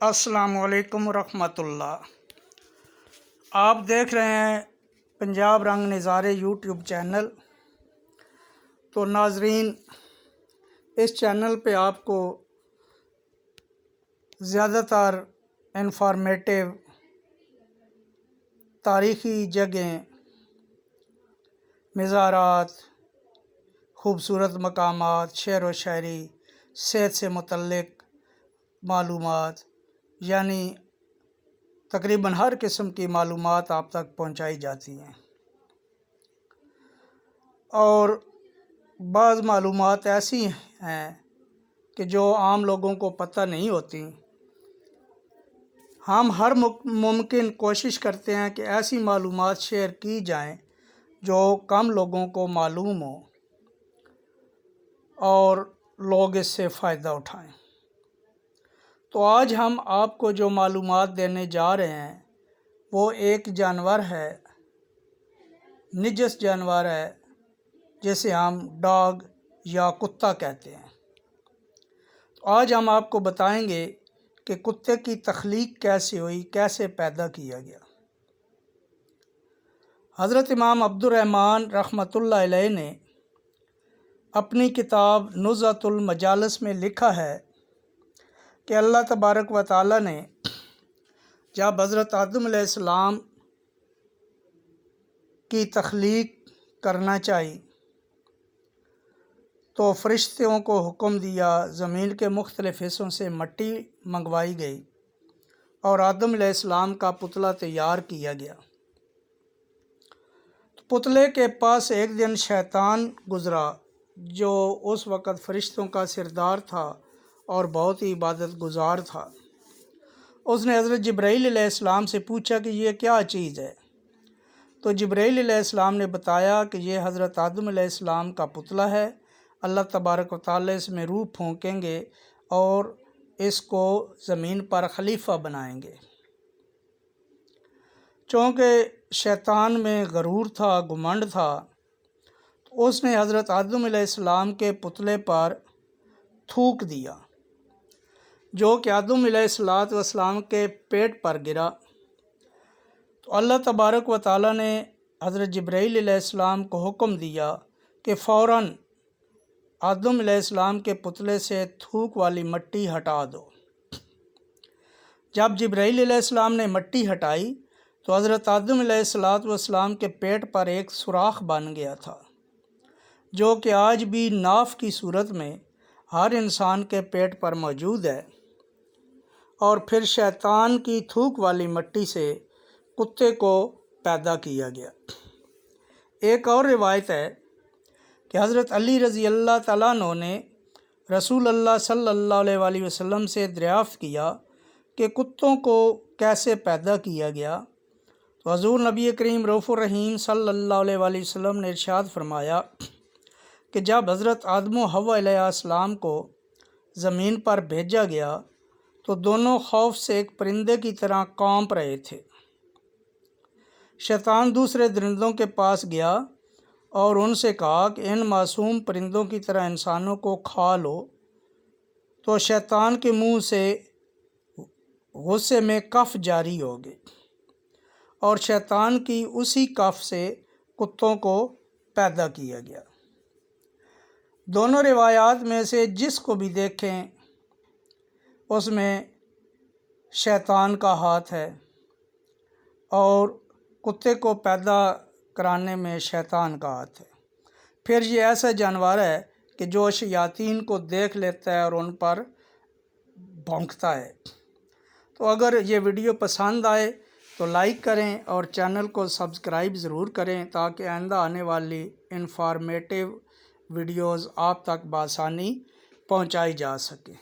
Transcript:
السلام علیکم ورحمۃ اللہ۔ آپ دیکھ رہے ہیں پنجاب رنگ نظارے یوٹیوب چینل۔ تو ناظرین، اس چینل پہ آپ کو زیادہ تر انفارمیٹیو تاریخی جگہیں، مزارات، خوبصورت مقامات، شعر و شاعری، صحت سے متعلق معلومات، یعنی تقریباً ہر قسم کی معلومات آپ تک پہنچائی جاتی ہیں، اور بعض معلومات ایسی ہیں کہ جو عام لوگوں کو پتہ نہیں ہوتی۔ ہم ہر ممکن کوشش کرتے ہیں کہ ایسی معلومات شیئر کی جائیں جو کم لوگوں کو معلوم ہو اور لوگ اس سے فائدہ اٹھائیں۔ تو آج ہم آپ کو جو معلومات دینے جا رہے ہیں وہ ایک جانور ہے، نجس جانور ہے، جسے ہم ڈاگ یا کتا کہتے ہیں۔ تو آج ہم آپ کو بتائیں گے کہ کتے کی تخلیق کیسے ہوئی، کیسے پیدا کیا گیا۔ حضرت امام عبد الرحمن رحمۃ اللہ علیہ نے اپنی کتاب نزہۃ المجالس میں لکھا ہے کہ اللہ تبارک و تعالیٰ نے جب حضرت آدم علیہ السلام کی تخلیق کرنا چاہی تو فرشتوں کو حکم دیا، زمین کے مختلف حصوں سے مٹی منگوائی گئی اور آدم علیہ السلام کا پتلا تیار کیا گیا۔ پتلے کے پاس ایک دن شیطان گزرا، جو اس وقت فرشتوں کا سردار تھا اور بہت ہی عبادت گزار تھا۔ اس نے حضرت جبرائیل علیہ السلام سے پوچھا کہ یہ کیا چیز ہے؟ تو جبرائیل علیہ السلام نے بتایا کہ یہ حضرت آدم علیہ السلام کا پتلا ہے، اللہ تبارک و تعالیٰ اس میں روح پھونکیں گے اور اس کو زمین پر خلیفہ بنائیں گے۔ چونکہ شیطان میں غرور تھا، گھمنڈ تھا، تو اس نے حضرت آدم علیہ السلام کے پتلے پر تھوک دیا، جو کہ آدم علیہ السلام کے پیٹ پر گرا۔ تو اللہ تبارک و تعالیٰ نے حضرت جبرائیل علیہ السلام کو حکم دیا کہ فوراً آدم علیہ السلام کے پتلے سے تھوک والی مٹی ہٹا دو۔ جب جبرائیل علیہ السلام نے مٹی ہٹائی تو حضرت آدم علیہ السلام کے پیٹ پر ایک سوراخ بن گیا تھا، جو کہ آج بھی ناف کی صورت میں ہر انسان کے پیٹ پر موجود ہے۔ اور پھر شیطان کی تھوک والی مٹی سے کتے کو پیدا کیا گیا۔ ایک اور روایت ہے کہ حضرت علی رضی اللہ تعالیٰ عنہ نے رسول اللہ صلی اللہ علیہ وسلم سے دریافت کیا کہ کتوں کو کیسے پیدا کیا گیا، تو حضور نبی کریم رؤوف الرحیم صلی اللہ علیہ وسلم نے ارشاد فرمایا کہ جب حضرت آدم و حوا علیہ السلام کو زمین پر بھیجا گیا تو دونوں خوف سے ایک پرندے کی طرح کانپ رہے تھے۔ شیطان دوسرے درندوں کے پاس گیا اور ان سے کہا کہ ان معصوم پرندوں کی طرح انسانوں کو کھا لو، تو شیطان کے منہ سے غصے میں کف جاری ہو گئی اور شیطان کی اسی کف سے کتوں کو پیدا کیا گیا۔ دونوں روایات میں سے جس کو بھی دیکھیں اس میں شیطان کا ہاتھ ہے، اور کتے کو پیدا کرانے میں شیطان کا ہاتھ ہے۔ پھر یہ ایسا جانور ہے کہ جو شیاطین کو دیکھ لیتا ہے اور ان پر بھونکتا ہے۔ تو اگر یہ ویڈیو پسند آئے تو لائک کریں اور چینل کو سبسکرائب ضرور کریں تاکہ آئندہ آنے والی انفارمیٹیو ویڈیوز آپ تک بآسانی پہنچائی جا سکے۔